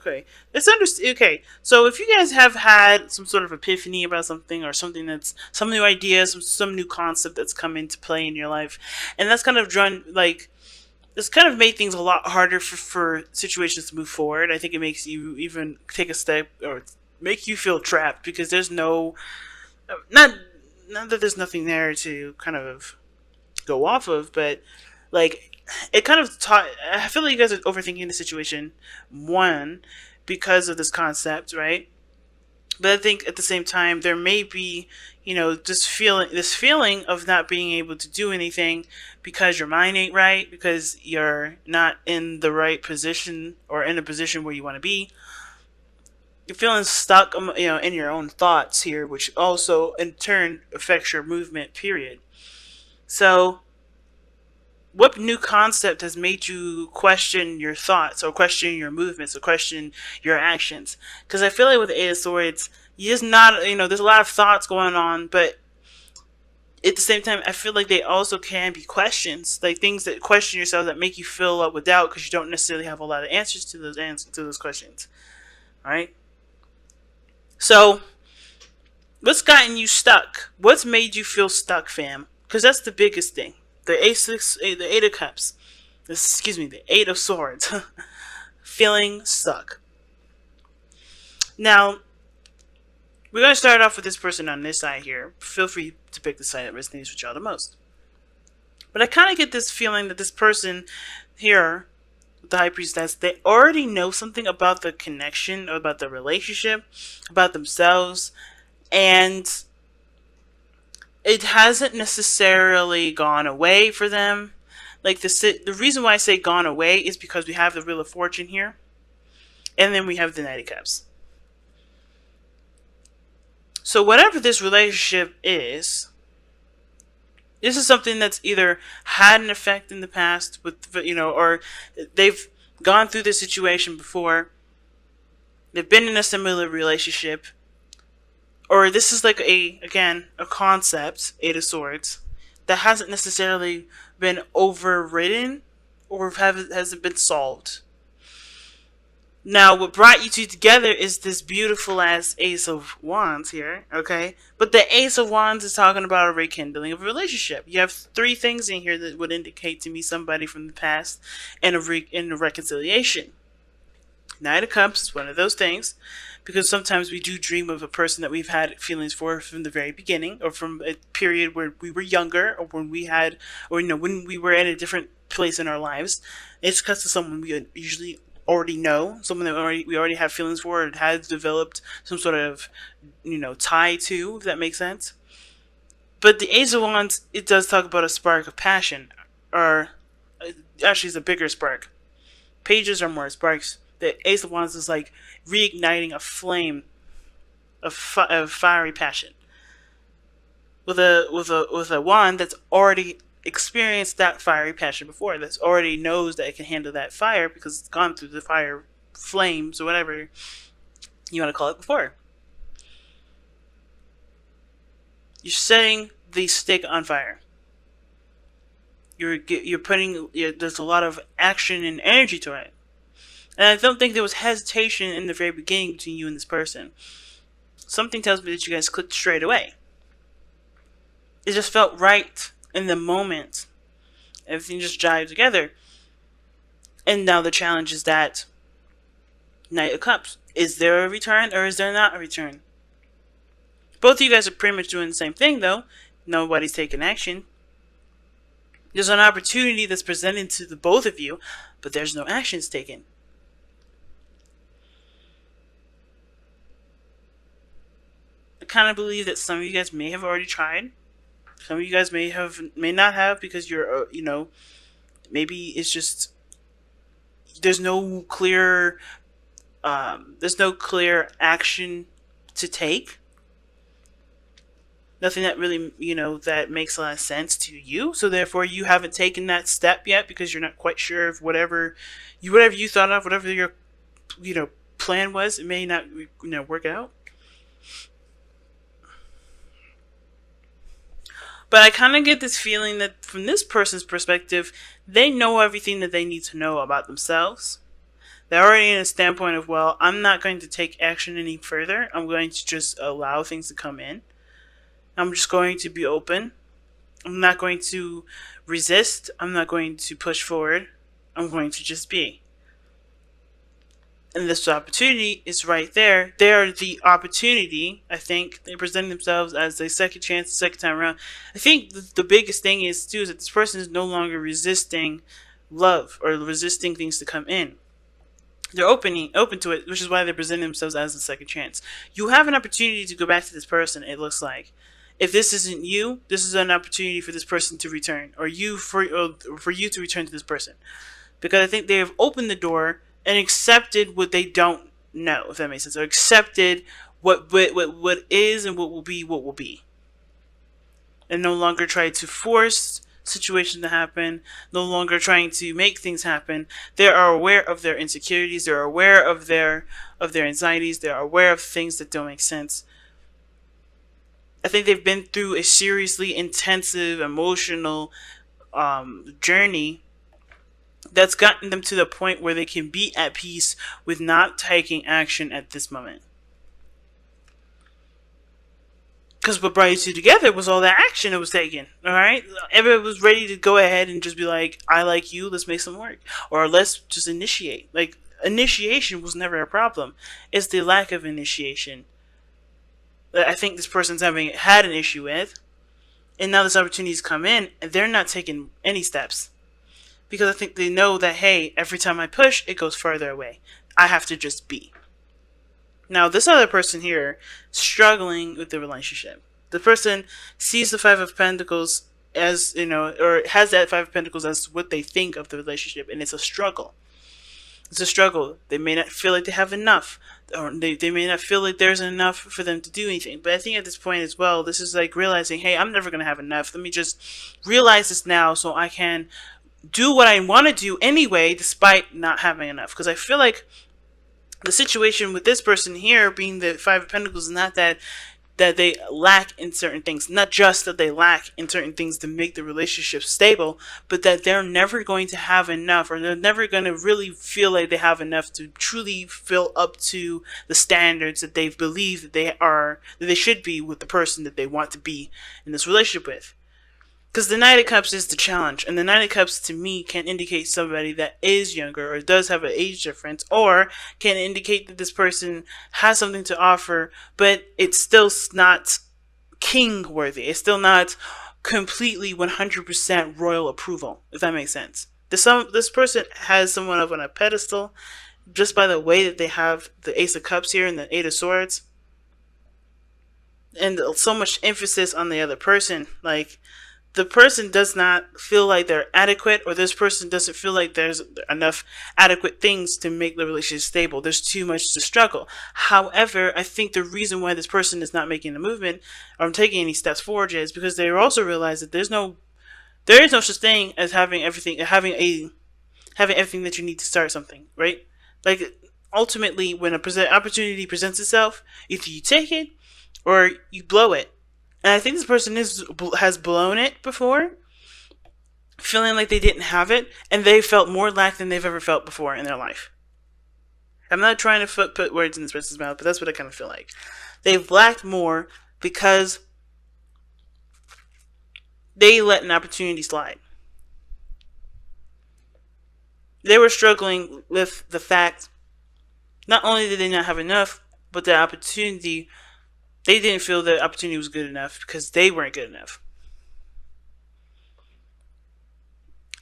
Okay. Okay. So if you guys have had some sort of epiphany about something, or something that's some new idea, some new concept that's come into play in your life, and that's kind of drawn like this kind of made things a lot harder for situations to move forward. I think it makes you even take a step or make you feel trapped because there's no not not that there's nothing there to kind of go off of, but like it kind of taught. I feel like you guys are overthinking the situation. One, because of this concept, right? But I think at the same time there may be, this feeling of not being able to do anything because your mind ain't right, because you're not in the right position or in a position where you want to be. You're feeling stuck, in your own thoughts here, which also in turn affects your movement. Period. So what new concept has made you question your thoughts or question your movements or question your actions? Because I feel like with the Eight of Swords, you just not, there's a lot of thoughts going on, but at the same time, I feel like they also can be questions, like things that question yourself that make you fill up with doubt because you don't necessarily have a lot of answers to those questions. All right. So, what's gotten you stuck? What's made you feel stuck, fam? Because that's the biggest thing. The Eight of Cups. The Eight of Swords. Feeling stuck. Now, we're going to start off with this person on this side here. Feel free to pick the side that resonates with y'all the most. But I kind of get this feeling that this person here, the High Priestess, they already know something about the connection, or about the relationship, about themselves, and it hasn't necessarily gone away for them. Like the reason why I say gone away is because we have the Wheel of Fortune here, and then we have the Knight of Cups. So whatever this relationship is, this is something that's either had an effect in the past with, or they've gone through this situation before. They've been in a similar relationship, or this is like a concept, Eight of Swords, that hasn't necessarily been overridden or hasn't been solved. Now, what brought you two together is this beautiful ass Ace of Wands here, okay? But the Ace of Wands is talking about a rekindling of a relationship. You have three things in here that would indicate to me somebody from the past and a reconciliation. Knight of Cups is one of those things, because sometimes we do dream of a person that we've had feelings for from the very beginning, or from a period where we were younger, or when we had, or when we were at a different place in our lives. It's because of someone we usually already know, someone that we already have feelings for, and has developed some sort of tie to, if that makes sense. But the Ace of Wands, it does talk about a spark of passion, or actually it's a bigger spark. Pages are more sparks. The Ace of Wands is like reigniting a flame of fiery passion with a wand that's already experienced that fiery passion before, that's already knows that it can handle that fire because it's gone through the fire flames or whatever you want to call it before. You're setting the stick on fire. You're putting, there's a lot of action and energy to it. And I don't think there was hesitation in the very beginning between you and this person. Something tells me that you guys clicked straight away. It just felt right in the moment. Everything just jived together. And now the challenge is that Knight of Cups. Is there a return or is there not a return? Both of you guys are pretty much doing the same thing though. Nobody's taking action. There's an opportunity that's presented to the both of you, but there's no actions taken. I kind of believe that some of you guys may have already tried. Some of you guys may not have, because you're, maybe it's just there's no clear action to take. Nothing that really, that makes a lot of sense to you. So therefore, you haven't taken that step yet because you're not quite sure if whatever you thought of, whatever your, plan was, it may not, work out. But I kind of get this feeling that from this person's perspective, they know everything that they need to know about themselves. They're already in a standpoint of, well, I'm not going to take action any further. I'm going to just allow things to come in. I'm just going to be open. I'm not going to resist. I'm not going to push forward. I'm going to just be. And this opportunity is right there. They are the opportunity. I think they present themselves as a second chance, second time around. I think the biggest thing is too is that this person is no longer resisting love or resisting things to come in. They're open to it, which is why they're presenting themselves as a second chance. You have an opportunity to go back to this person. It looks like, if this isn't you, this is an opportunity for this person to return, or for you to return to this person, because I think they have opened the door and accepted what they don't know, if that makes sense, or accepted what is and what will be, and no longer try to force situations to happen, no longer trying to make things happen. They are aware of their insecurities, they're aware of their anxieties, they're aware of things that don't make sense. I think they've been through a seriously intensive emotional journey that's gotten them to the point where they can be at peace with not taking action at this moment. Because what brought you two together was all that action that was taken. Alright? Everyone was ready to go ahead and just be like, I like you, let's make some work. Or let's just initiate. Like, initiation was never a problem. It's the lack of initiation that I think this person's had an issue with. And now this opportunity's come in, and they're not taking any steps. Because I think they know that, hey, every time I push, it goes further away. I have to just be. Now, this other person here struggling with the relationship. The person sees the Five of Pentacles as, or has that Five of Pentacles as what they think of the relationship, and it's a struggle. It's a struggle. They may not feel like they have enough, or they may not feel like there's enough for them to do anything. But I think at this point as well, this is like realizing, hey, I'm never going to have enough. Let me just realize this now so I can do what I want to do anyway, despite not having enough. Because I feel like the situation with this person here being the Five of Pentacles is not that they lack in certain things. Not just that they lack in certain things to make the relationship stable, but that they're never going to have enough, or they're never going to really feel like they have enough to truly fill up to the standards that they believe that they should be with the person that they want to be in this relationship with. Because the Knight of Cups is the challenge. And the Knight of Cups, to me, can indicate somebody that is younger or does have an age difference, or can indicate that this person has something to offer, but it's still not king-worthy. It's still not completely 100% royal approval, if that makes sense. This person has someone up on a pedestal just by the way that they have the Ace of Cups here and the Eight of Swords. And so much emphasis on the other person. Like, the person does not feel like they're adequate, or this person doesn't feel like there's enough adequate things to make the relationship stable. There's too much to struggle. However, I think the reason why this person is not making the movement or taking any steps forward is because they also realize that there is no such thing as having everything that you need to start something, right? Like, ultimately, when an opportunity presents itself, either you take it or you blow it. And I think this person has blown it before, feeling like they didn't have it, and they felt more lack than they've ever felt before in their life. I'm not trying to put words in this person's mouth, but that's what I kind of feel like. They've lacked more because they let an opportunity slide. They were struggling with the fact, not only did they not have enough, but the opportunity, they didn't feel the opportunity was good enough because they weren't good enough.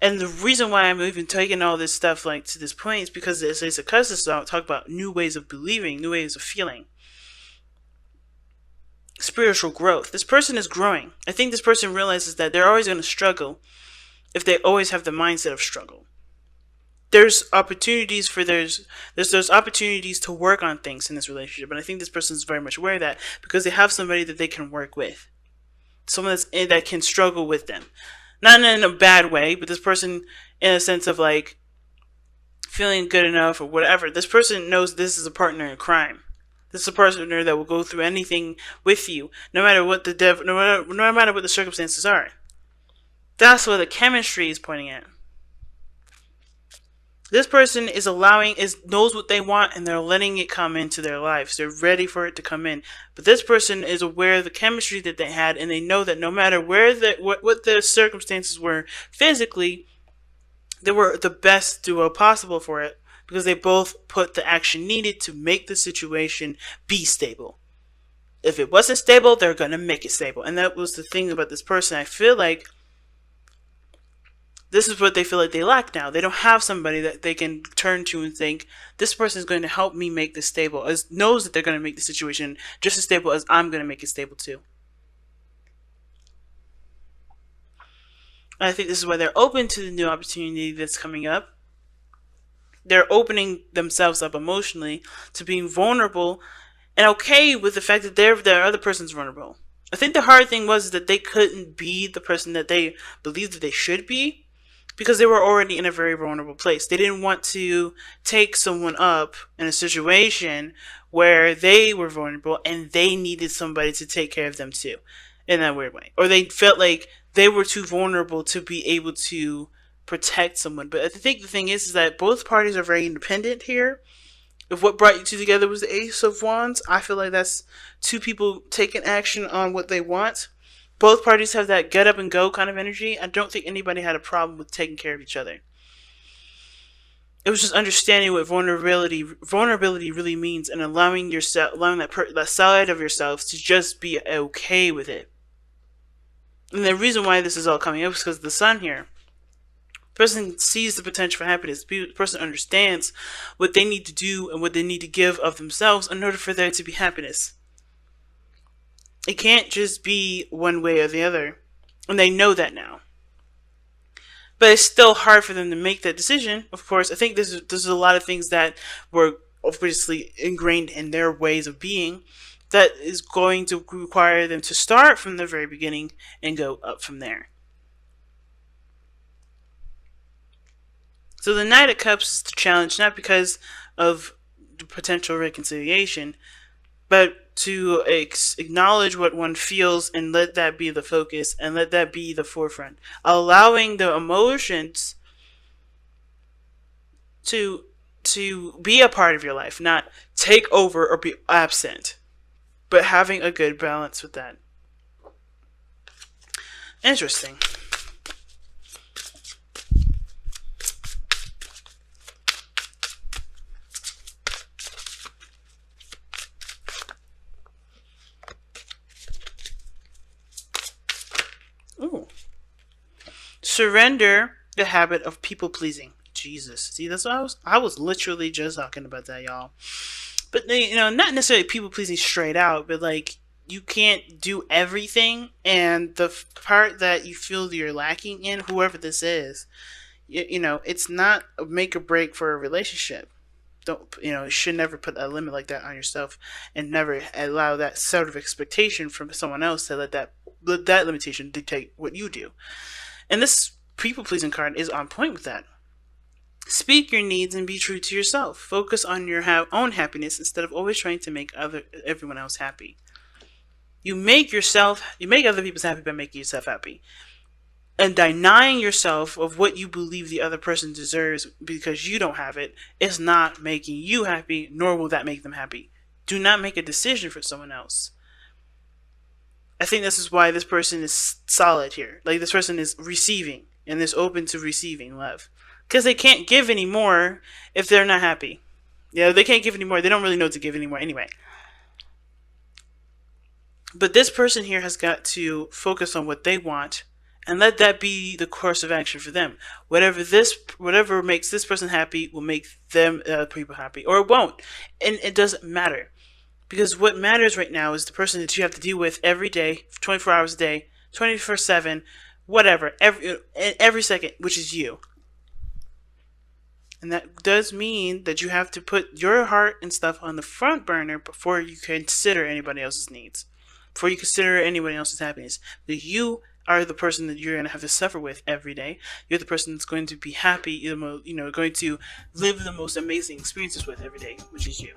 And the reason why I'm even taking all this stuff like to this point is because it's a cuss talk about new ways of believing, new ways of feeling. Spiritual growth. This person is growing. I think this person realizes that they're always going to struggle if they always have the mindset of struggle. There's opportunities there's opportunities to work on things in this relationship, and I think this person is very much aware of that because they have somebody that they can work with, someone that can struggle with them, not in a bad way, but this person in a sense of like feeling good enough or whatever. This person knows this is a partner in crime. This is a partner that will go through anything with you, no matter what no matter what the circumstances are. That's what the chemistry is pointing at. This person is allowing, is knows what they want, and they're letting it come into their lives. They're ready for it to come in. But this person is aware of the chemistry that they had, and they know that no matter where what the circumstances were physically, they were the best duo possible for it, because they both put the action needed to make the situation be stable. If it wasn't stable, they're gonna make it stable. And that was the thing about this person. I feel like this is what they feel like they lack now. They don't have somebody that they can turn to and think, this person is going to help me make this stable. As knows that they're going to make the situation just as stable as I'm going to make it stable too. I think this is why they're open to the new opportunity that's coming up. They're opening themselves up emotionally to being vulnerable and okay with the fact that the other person's vulnerable. I think the hard thing was that they couldn't be the person that they believed that they should be, because they were already in a very vulnerable place. They didn't want to take someone up in a situation where they were vulnerable and they needed somebody to take care of them too, in that weird way. Or they felt like they were too vulnerable to be able to protect someone. But I think the thing is that both parties are very independent here. If what brought you two together was the Ace of Wands, I feel like that's two people taking action on what they want. Both parties have that get up and go kind of energy. I don't think anybody had a problem with taking care of each other. It was just understanding what vulnerability really means, and allowing that side of yourself to just be okay with it. And the reason why this is all coming up is because of the sun here. The person sees the potential for happiness. The person understands what they need to do and what they need to give of themselves in order for there to be happiness. It can't just be one way or the other. And they know that now. But it's still hard for them to make that decision. Of course, I think there's a lot of things that were obviously ingrained in their ways of being that is going to require them to start from the very beginning and go up from there. So the Knight of Cups is the challenge, not because of the potential reconciliation, but to acknowledge what one feels and let that be the focus and let that be the forefront. Allowing the emotions to be a part of your life, not take over or be absent, but having a good balance with that. Interesting. Ooh. Surrender the habit of people pleasing. Jesus. See, that's what I was literally just talking about that, y'all. But not necessarily people pleasing straight out, but like you can't do everything, and the part that you feel that you're lacking in, whoever this is, it's not a make or break for a relationship. You should never put a limit like that on yourself, and never allow that sort of expectation from someone else to let that limitation dictate what you do. And this people pleasing card is on point with that. Speak your needs and be true to yourself. Focus on your own happiness instead of always trying to make everyone else happy. You make other people happy by making yourself happy. And denying yourself of what you believe the other person deserves because you don't have it is not making you happy, nor will that make them happy. Do not make a decision for someone else. I think this is why this person is solid here. Like, this person is receiving and is open to receiving love. Because they can't give anymore if they're not happy. They can't give anymore. They don't really know what to give anymore anyway. But this person here has got to focus on what they want and let that be the course of action for them. Whatever makes this person happy will make them people happy, or it won't. And it doesn't matter. Because what matters right now is the person that you have to deal with every day, 24 hours a day, 24/7, whatever, every second, which is you. And that does mean that you have to put your heart and stuff on the front burner before you consider anybody else's needs, before you consider anybody else's happiness. That you are the person that you're going to have to suffer with every day. You're the person that's going to be happy, going to live the most amazing experiences with every day, which is you.